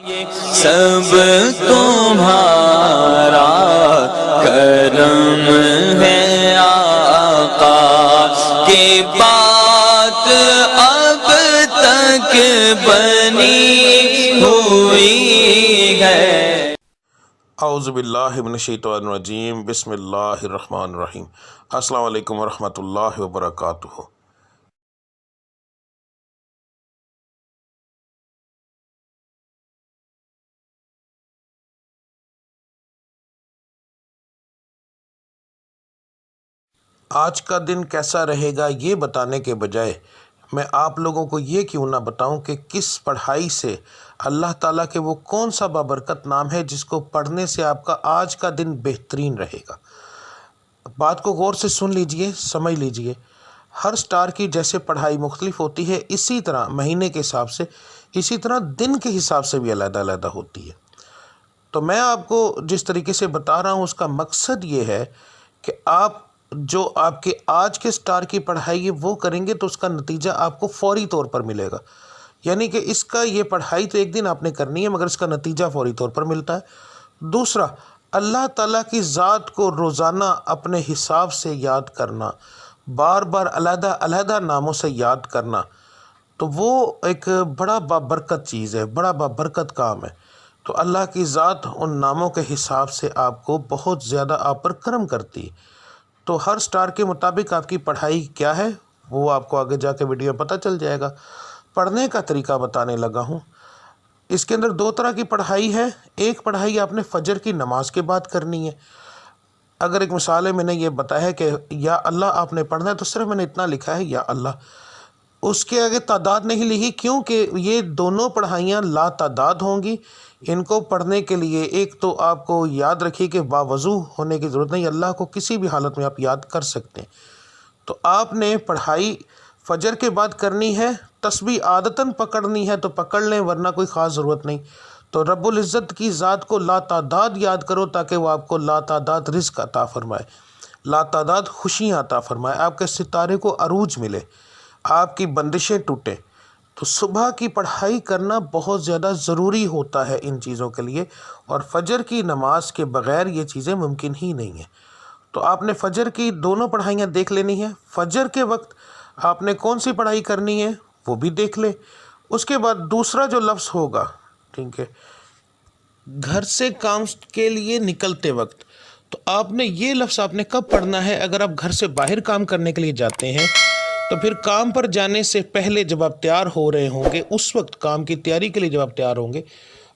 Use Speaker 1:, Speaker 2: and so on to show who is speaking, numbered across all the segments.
Speaker 1: سب تمہارا کرم ہے آقا کی بات اب تک بنی ہوئی ہے۔
Speaker 2: اعوذ باللہ من الشیطان الرجیم، بسم اللہ الرحمن الرحیم۔ السلام علیکم ورحمۃ اللہ وبرکاتہ۔ آج کا دن کیسا رہے گا یہ بتانے کے بجائے میں آپ لوگوں کو یہ کیوں نہ بتاؤں کہ کس پڑھائی سے اللہ تعالیٰ کے وہ کون سا بابرکت نام ہے جس کو پڑھنے سے آپ کا آج کا دن بہترین رہے گا۔ بات کو غور سے سن لیجئے، سمجھ لیجئے۔ ہر سٹار کی جیسے پڑھائی مختلف ہوتی ہے، اسی طرح مہینے کے حساب سے، اسی طرح دن کے حساب سے بھی علیحدہ علیحدہ ہوتی ہے۔ تو میں آپ کو جس طریقے سے بتا رہا ہوں اس کا مقصد یہ ہے کہ آپ جو آپ کے آج کے سٹار کی پڑھائی ہے وہ کریں گے تو اس کا نتیجہ آپ کو فوری طور پر ملے گا۔ یعنی کہ اس کا یہ پڑھائی تو ایک دن آپ نے کرنی ہے مگر اس کا نتیجہ فوری طور پر ملتا ہے۔ دوسرا، اللہ تعالیٰ کی ذات کو روزانہ اپنے حساب سے یاد کرنا، بار بار علیحدہ علیحدہ ناموں سے یاد کرنا، تو وہ ایک بڑا بابرکت چیز ہے، بڑا بابرکت کام ہے۔ تو اللہ کی ذات ان ناموں کے حساب سے آپ کو بہت زیادہ آپ پر کرم کرتی ہے۔ تو ہر سٹار کے مطابق آپ کی پڑھائی کیا ہے وہ آپ کو آگے جا کے ویڈیو میں پتہ چل جائے گا۔ پڑھنے کا طریقہ بتانے لگا ہوں۔ اس کے اندر دو طرح کی پڑھائی ہے۔ ایک پڑھائی آپ نے فجر کی نماز کے بعد کرنی ہے۔ اگر ایک مثال ہے، میں نے یہ بتایا ہے کہ یا اللہ آپ نے پڑھنا ہے تو صرف میں نے اتنا لکھا ہے یا اللہ، اس کے آگے تعداد نہیں لکھی کیونکہ یہ دونوں پڑھائیاں لا تعداد ہوں گی۔ ان کو پڑھنے کے لیے ایک تو آپ کو یاد رکھیے کہ باوضو ہونے کی ضرورت نہیں، اللہ کو کسی بھی حالت میں آپ یاد کر سکتے ہیں۔ تو آپ نے پڑھائی فجر کے بعد کرنی ہے، تسبیح عادتاً پکڑنی ہے تو پکڑ لیں ورنہ کوئی خاص ضرورت نہیں۔ تو رب العزت کی ذات کو لا تعداد یاد کرو تاکہ وہ آپ کو لا تعداد رزق عطا فرمائے، لا تعداد خوشیاں عطا فرمائے، آپ کے ستارے کو عروج ملے، آپ کی بندشیں ٹوٹیں۔ تو صبح کی پڑھائی کرنا بہت زیادہ ضروری ہوتا ہے ان چیزوں کے لیے، اور فجر کی نماز کے بغیر یہ چیزیں ممکن ہی نہیں ہیں۔ تو آپ نے فجر کی دونوں پڑھائیاں دیکھ لینی ہیں۔ فجر کے وقت آپ نے کون سی پڑھائی کرنی ہے وہ بھی دیکھ لیں۔ اس کے بعد دوسرا جو لفظ ہوگا، ٹھیک ہے، گھر سے کام کے لیے نکلتے وقت، تو آپ نے یہ لفظ آپ نے کب پڑھنا ہے؟ اگر آپ گھر سے باہر کام کرنے کے لیے جاتے ہیں تو پھر کام پر جانے سے پہلے جب آپ تیار ہو رہے ہوں گے، اس وقت کام کی تیاری کے لیے جب آپ تیار ہوں گے،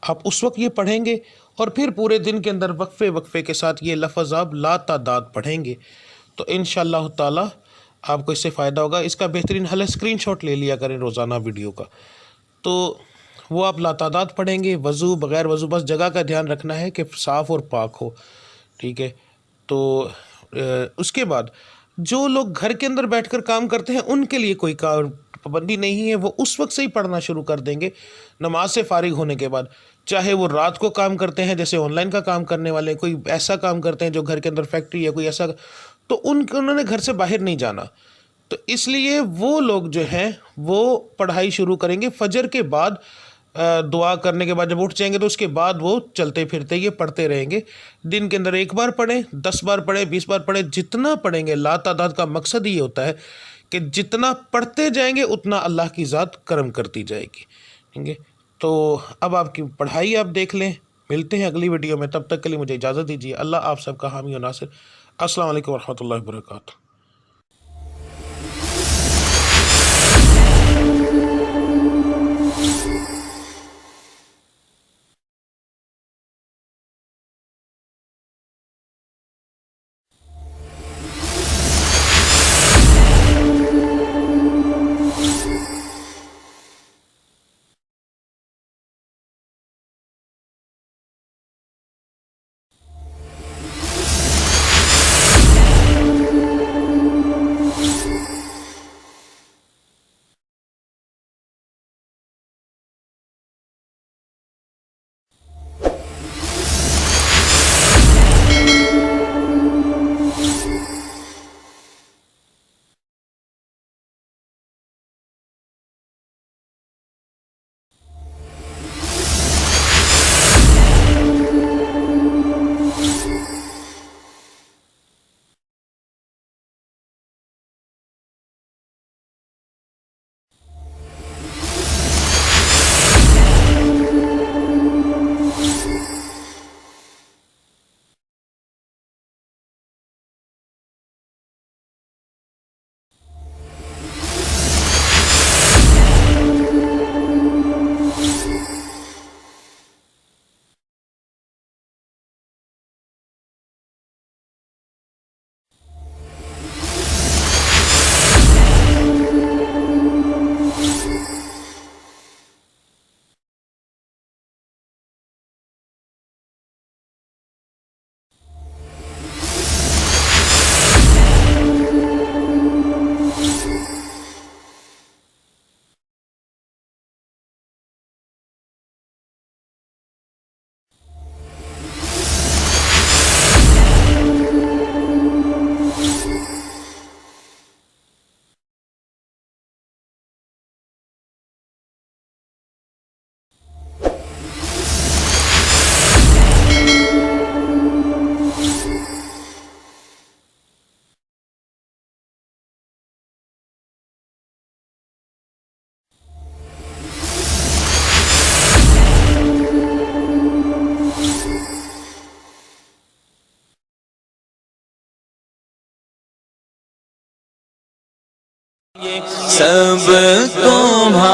Speaker 2: آپ اس وقت یہ پڑھیں گے، اور پھر پورے دن کے اندر وقفے وقفے کے ساتھ یہ لفظ آپ لا تعداد پڑھیں گے تو انشاءاللہ تعالی آپ کو اس سے فائدہ ہوگا۔ اس کا بہترین حل ہے اسکرین شاٹ لے لیا کریں روزانہ ویڈیو کا، تو وہ آپ لا تعداد پڑھیں گے، وضو بغیر وضو، بس جگہ کا دھیان رکھنا ہے کہ صاف اور پاک ہو، ٹھیک ہے۔ تو اس کے بعد جو لوگ گھر کے اندر بیٹھ کر کام کرتے ہیں ان کے لیے کوئی پابندی نہیں ہے، وہ اس وقت سے ہی پڑھنا شروع کر دیں گے نماز سے فارغ ہونے کے بعد، چاہے وہ رات کو کام کرتے ہیں جیسے آن لائن کا کام کرنے والے، کوئی ایسا کام کرتے ہیں جو گھر کے اندر فیکٹری ہے کوئی ایسا، تو انہوں نے گھر سے باہر نہیں جانا، تو اس لیے وہ لوگ جو ہیں وہ پڑھائی شروع کریں گے فجر کے بعد، دعا کرنے کے بعد جب اٹھ جائیں گے تو اس کے بعد وہ چلتے پھرتے یہ پڑھتے رہیں گے۔ دن کے اندر ایک بار پڑھیں، 10 بار پڑھیں، 20 بار پڑھیں، جتنا پڑھیں گے۔ لا تعداد کا مقصد یہ ہوتا ہے کہ جتنا پڑھتے جائیں گے اتنا اللہ کی ذات کرم کرتی جائے گی، ٹھیک ہے۔ تو اب آپ کی پڑھائی آپ دیکھ لیں۔ ملتے ہیں اگلی ویڈیو میں، تب تک کے لیے مجھے اجازت دیجیے۔ اللہ آپ سب کا حامی و ناصر۔ السلام علیکم ورحمۃ اللہ وبرکاتہ۔
Speaker 1: سب تمہارا